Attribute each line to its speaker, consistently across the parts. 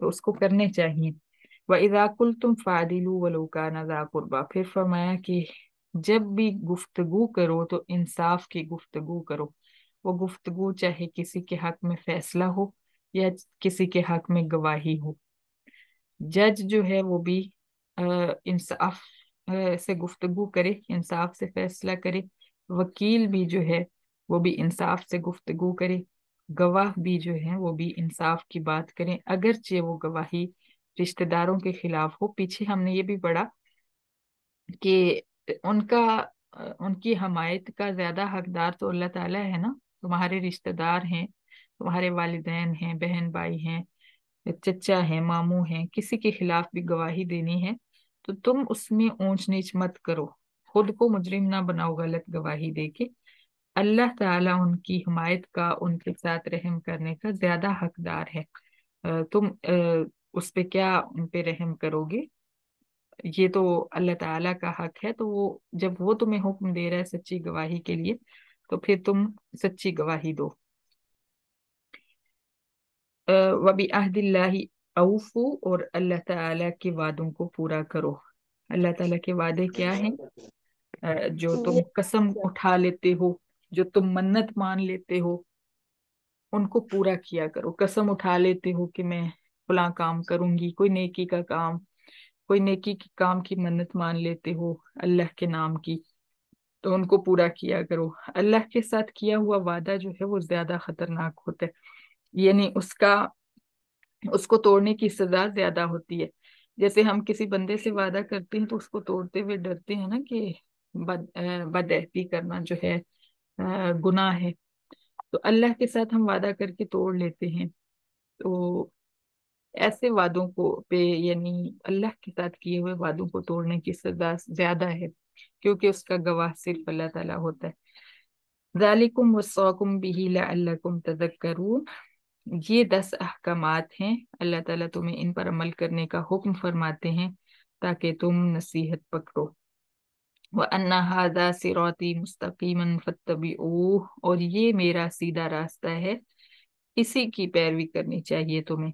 Speaker 1: तो उसको करने चाहिए। वइज़ा कुल्तुम फ़ादिलू वलो काना ज़ा कुर्बा, फिर फरमाया कि जब भी गुफ्तगू करो तो इंसाफ की गुफ्तगू करो। वो गुफ्तगू चाहे किसी के हक में फैसला हो या किसी के हक में गवाही हो। जज जो है वो भी इंसाफ से गुफ्तगू करे, इंसाफ से फैसला करे। वकील भी जो है वो भी इंसाफ से गुफ्तगू करे। गवाह भी जो है वो भी इंसाफ की बात करें, अगरचे वो गवाही रिश्तेदारों के खिलाफ हो। पीछे हमने ये भी पढ़ा कि उनका उनकी हमायत का ज्यादा हकदार तो अल्लाह ताला है ना। तुम्हारे रिश्तेदार हैं, तुम्हारे वालिदैन हैं, बहन भाई हैं, चचा है, मामू है, किसी के खिलाफ भी गवाही देनी है तो तुम उसमें ऊंच नीच मत करो। खुद को मुजरिम ना बनाओ गलत गवाही देके। अल्लाह ताला उनकी हिमायत का, उनके साथ रहम करने का ज्यादा हकदार है। तुम उस पे क्या उन पे रहम करोगे? ये तो अल्लाह ताला का हक है। तो वो जब वो तुम्हें हुक्म दे रहा है सच्ची गवाही के लिए तो फिर तुम सच्ची गवाही दो। वबी अहदिल्लाहि औफू, और अल्लाह ताला के वादों को पूरा करो। अल्लाह ताला के वादे क्या हैं? जो तुम कसम उठा लेते हो, जो तुम मन्नत मान लेते हो, उनको पूरा किया करो। कसम उठा लेते हो कि मैं फलां काम करूंगी, कोई नेकी का काम, कोई नेकी के काम की मन्नत मान लेते हो अल्लाह के नाम की, तो उनको पूरा किया करो। अल्लाह के साथ किया हुआ वादा जो है वो ज्यादा खतरनाक होता है, यानी उसको तोड़ने की सजा ज्यादा होती है। जैसे हम किसी बंदे से वादा करते हैं तो उसको तोड़ते हुए डरते हैं ना कि बदअहदी करना जो है गुनाह है। तो अल्लाह के साथ हम वादा करके तोड़ लेते हैं। तो ऐसे वादों को पे, यानी अल्लाह के साथ किए हुए वादों को तोड़ने की सजा ज्यादा है, क्योंकि उसका गवाह सिर्फ अल्लाह ताला होता है। ज़ालिकुम वस्साकुम बिही लअल्लकुम तज़क्करून, ये 10 अहकामात हैं। अल्लाह ताला तुम्हें इन पर अमल करने का हुक्म फरमाते हैं ताकि तुम नसीहत पकड़ो। व अन्ना हादा सिराती मुस्तकीमन फत्तबिऊह, और ये मेरा सीधा रास्ता है, इसी की पैरवी करनी चाहिए तुम्हें।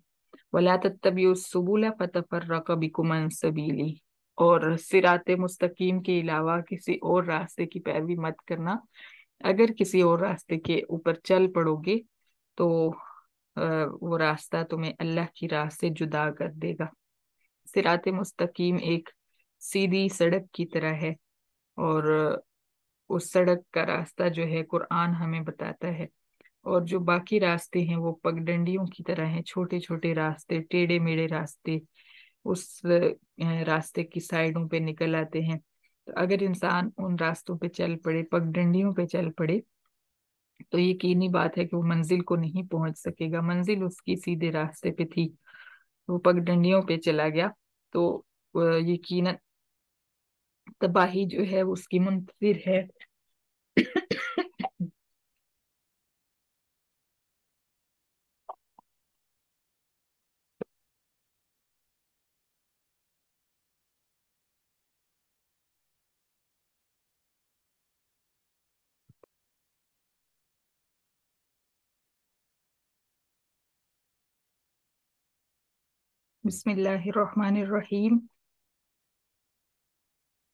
Speaker 1: वला तत्तबिउ सुबुला फतफर्रक़ बिकुम अन सबीली, और सिराते मुस्तकीम के अलावा किसी और रास्ते की पैरवी मत करना। अगर किसी और रास्ते के ऊपर चल पड़ोगे तो वो रास्ता तुम्हें अल्लाह की राह से जुदा कर देगा। सिराते मुस्तकीम एक सीधी सड़क की तरह है, और उस सड़क का रास्ता जो है कुरान हमें बताता है। और जो बाकी रास्ते हैं वो पगडंडियों की तरह हैं, छोटे छोटे रास्ते, टेढ़े मेढ़े रास्ते, उस रास्ते की साइडों पे निकल आते हैं। तो अगर इंसान उन रास्तों पे चल पड़े, पगडंडियों पे चल पड़े, तो यकीनी बात है कि वो मंजिल को नहीं पहुंच सकेगा। मंजिल उसकी सीधे रास्ते पे थी, वो पगडंडियों पे चला गया तो यकीनन तबाही जो है वो उसकी मुंतजिर है। बिस्मिल्लाहिर्रहमानिर्रहीम।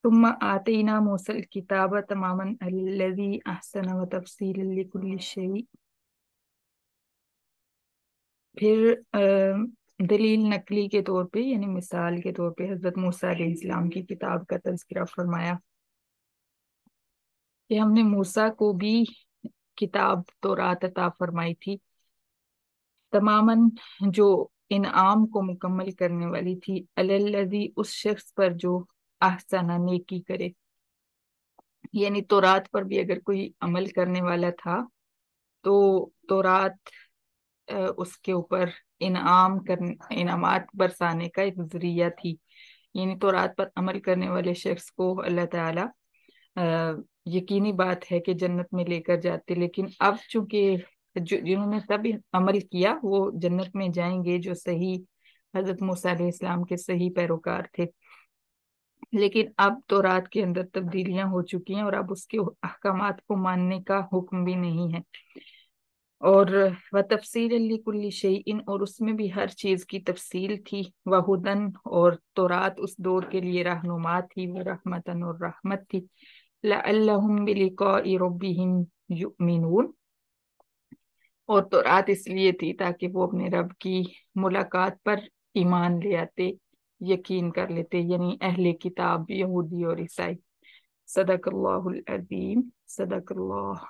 Speaker 1: सुम्मा आतैना मूसल किताब तमामन अल्लज़ी अहसन व तफसीलन लिकुल्लि शै। फिर दलील नकली के तौर पे, यानी मिसाल के तौर पे हजरत मूसा अलैहिस्सलाम की किताब का तज़किरा फरमाया कि हमने मूसा को भी किताब तौरात अता फरमाई थी, तमामन, जो इनाम को मुकम्मल करने वाली थी, अलल्लज़ी, उस शख्स पर जो अहसना, नेकी करे। यानी तौरात पर भी अगर कोई अमल करने वाला था तो तौरात उसके ऊपर इनामात बरसाने का एक जरिया थी। यानी तौरात पर अमल करने वाले शख्स को अल्लाह ताला यकीनी बात है कि जन्नत में लेकर जाते। लेकिन अब चूंकि जिन्होंने तब अमल किया वो जन्नत में जाएंगे, जो सही हजरत मूसा अलैहिस्सलाम के सही पैरोकार थे। लेकिन अब तौरात के अंदर तब्दीलियां हो चुकी हैं और अब उसके अहकामात को मानने का हुक्म भी नहीं है। اور و تفصیل لکل شیء، اور اس میں بھی ہر چیز کی تفصیل تھی، وہدن، اور تورات اس دور کے لیے رہنما تھی، وہ رحمتن، اور رحمت تھی، لعلہم بلقاء ربہم یؤمنون، اور تورات اس لیے تھی تاکہ وہ اپنے رب کی ملاقات پر ایمان لے آتے، یقین کر لیتے، یعنی اہل کتاب یہودی اور عیسائی۔ صدق اللہ العظیم، صدق اللہ